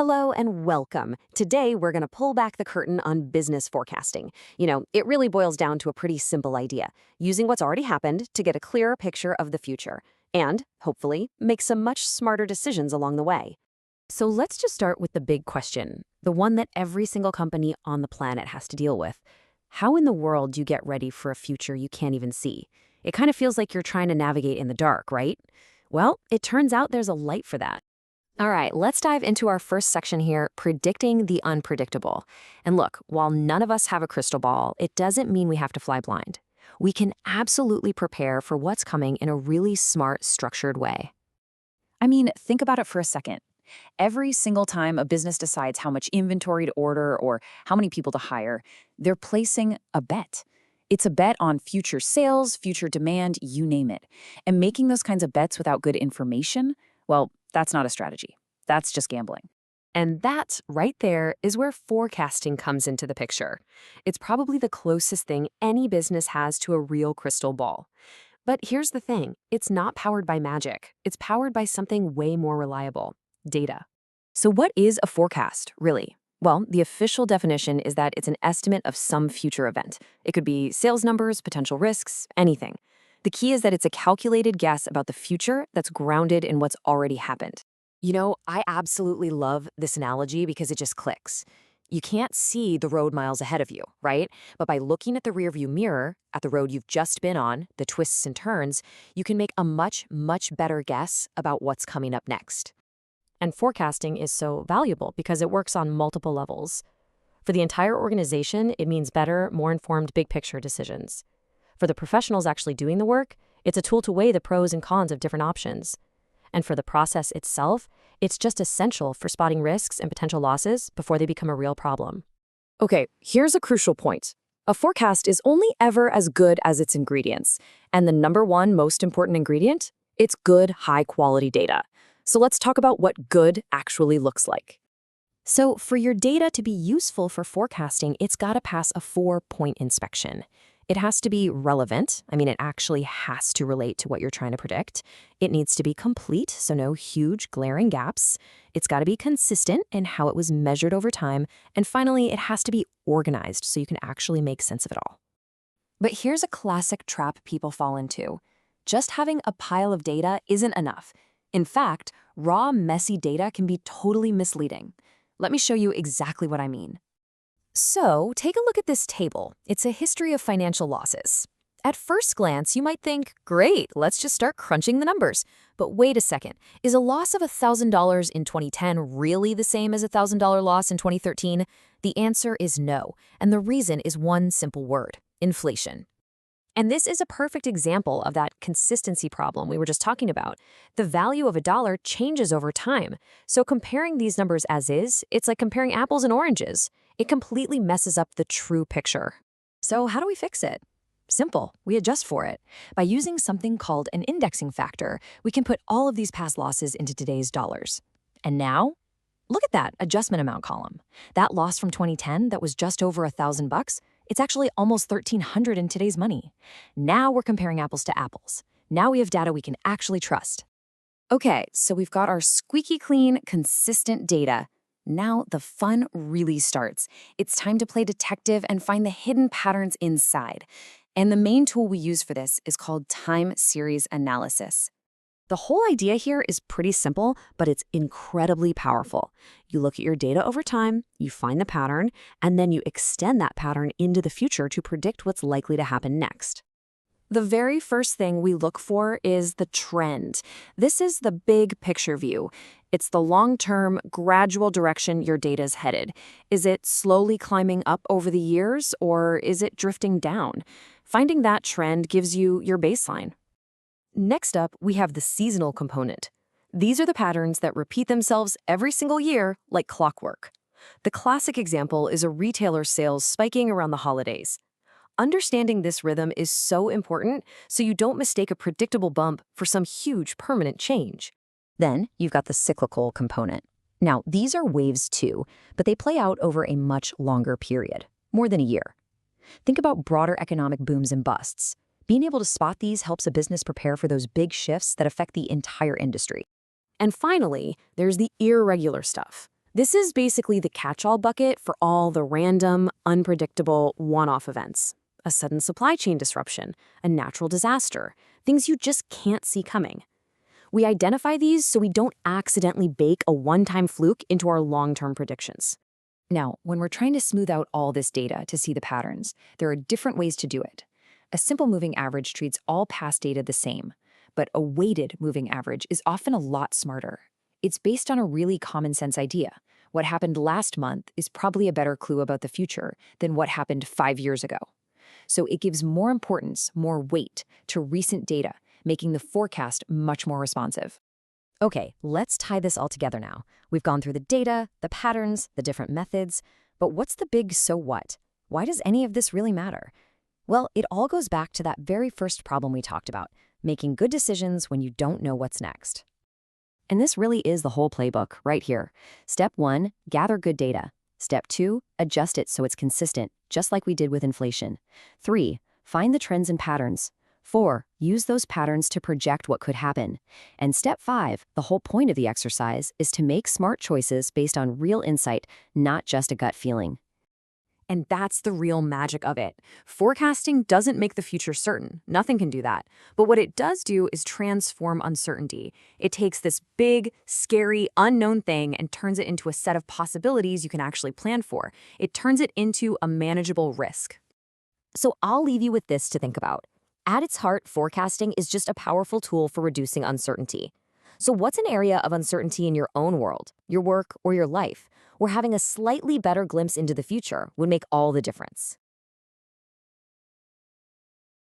Hello and welcome. Today, we're going to pull back the curtain on business forecasting. It really boils down to a pretty simple idea, using what's already happened to get a clearer picture of the future, and, hopefully, make some much smarter decisions along the way. So let's just start with the big question, the one that every single company on the planet has to deal with. How in the world do you get ready for a future you can't even see? It kind of feels like you're trying to navigate in the dark, right? Well, it turns out there's a light for that. All right, let's dive into our first section here, predicting the unpredictable. And look, while none of us have a crystal ball, it doesn't mean we have to fly blind. We can absolutely prepare for what's coming in a really smart, structured way. I mean, think about it for a second. Every single time a business decides how much inventory to order or how many people to hire, they're placing a bet. It's a bet on future sales, future demand, you name it. And making those kinds of bets without good information, well, that's not a strategy. That's just gambling. And that, right there, is where forecasting comes into the picture. It's probably the closest thing any business has to a real crystal ball. But here's the thing, it's not powered by magic. It's powered by something way more reliable, data. So what is a forecast, really? Well, the official definition is that it's an estimate of some future event. It could be sales numbers, potential risks, anything. The key is that it's a calculated guess about the future that's grounded in what's already happened. I absolutely love this analogy because it just clicks. You can't see the road miles ahead of you, right? But by looking at the rearview mirror, at the road you've just been on, the twists and turns, you can make a much, much better guess about what's coming up next. And forecasting is so valuable because it works on multiple levels. For the entire organization, it means better, more informed big picture decisions. For the professionals actually doing the work, it's a tool to weigh the pros and cons of different options. And for the process itself, it's just essential for spotting risks and potential losses before they become a real problem. Okay, here's a crucial point. A forecast is only ever as good as its ingredients. And the number one most important ingredient? It's good, high-quality data. So let's talk about what good actually looks like. So for your data to be useful for forecasting, it's got to pass a 4-point inspection. It has to be relevant. It actually has to relate to what you're trying to predict. It needs to be complete, so no huge glaring gaps. It's got to be consistent in how it was measured over time. And finally, it has to be organized so you can actually make sense of it all. But here's a classic trap people fall into. Just having a pile of data isn't enough. In fact, raw, messy data can be totally misleading. Let me show you exactly what I mean. So, take a look at this table. It's a history of financial losses. At first glance, you might think, great, let's just start crunching the numbers. But wait a second, is a loss of $1,000 in 2010 really the same as a $1,000 loss in 2013? The answer is no, and the reason is one simple word: inflation. And this is a perfect example of that consistency problem we were just talking about. The value of a dollar changes over time. So comparing these numbers as is, it's like comparing apples and oranges. It completely messes up the true picture. So how do we fix it? Simple, we adjust for it. By using something called an indexing factor, we can put all of these past losses into today's dollars. And now, look at that adjustment amount column. That loss from 2010 that was just over $1,000, it's actually almost $1,300 in today's money. Now we're comparing apples to apples. Now we have data we can actually trust. Okay, so we've got our squeaky clean, consistent data. Now the fun really starts. It's time to play detective and find the hidden patterns inside. And the main tool we use for this is called time series analysis. The whole idea here is pretty simple, but it's incredibly powerful. You look at your data over time, you find the pattern, and then you extend that pattern into the future to predict what's likely to happen next. The very first thing we look for is the trend. This is the big picture view. It's the long-term, gradual direction your data is headed. Is it slowly climbing up over the years, or is it drifting down? Finding that trend gives you your baseline. Next up, we have the seasonal component. These are the patterns that repeat themselves every single year like clockwork. The classic example is a retailer's sales spiking around the holidays. Understanding this rhythm is so important so you don't mistake a predictable bump for some huge permanent change. Then you've got the cyclical component. Now, these are waves too, but they play out over a much longer period, more than a year. Think about broader economic booms and busts. Being able to spot these helps a business prepare for those big shifts that affect the entire industry. And finally, there's the irregular stuff. This is basically the catch-all bucket for all the random, unpredictable, one-off events. A sudden supply chain disruption, a natural disaster, things you just can't see coming. We identify these so we don't accidentally bake a one-time fluke into our long-term predictions. Now, when we're trying to smooth out all this data to see the patterns, there are different ways to do it. A simple moving average treats all past data the same, but a weighted moving average is often a lot smarter. It's based on a really common sense idea. What happened last month is probably a better clue about the future than what happened 5 years ago. So it gives more importance, more weight to recent data, making the forecast much more responsive. Okay, let's tie this all together now. We've gone through the data, the patterns, the different methods, but what's the big so what? Why does any of this really matter? Well, it all goes back to that very first problem we talked about, making good decisions when you don't know what's next. And this really is the whole playbook right here. Step 1, gather good data. Step 2, adjust it so it's consistent, just like we did with inflation. 3, find the trends and patterns. 4, use those patterns to project what could happen. And step 5, the whole point of the exercise is to make smart choices based on real insight, not just a gut feeling. And that's the real magic of it. Forecasting doesn't make the future certain. Nothing can do that. But what it does do is transform uncertainty. It takes this big, scary, unknown thing and turns it into a set of possibilities you can actually plan for. It turns it into a manageable risk. So I'll leave you with this to think about. At its heart, forecasting is just a powerful tool for reducing uncertainty. So what's an area of uncertainty in your own world, your work, or your life, where having a slightly better glimpse into the future would make all the difference?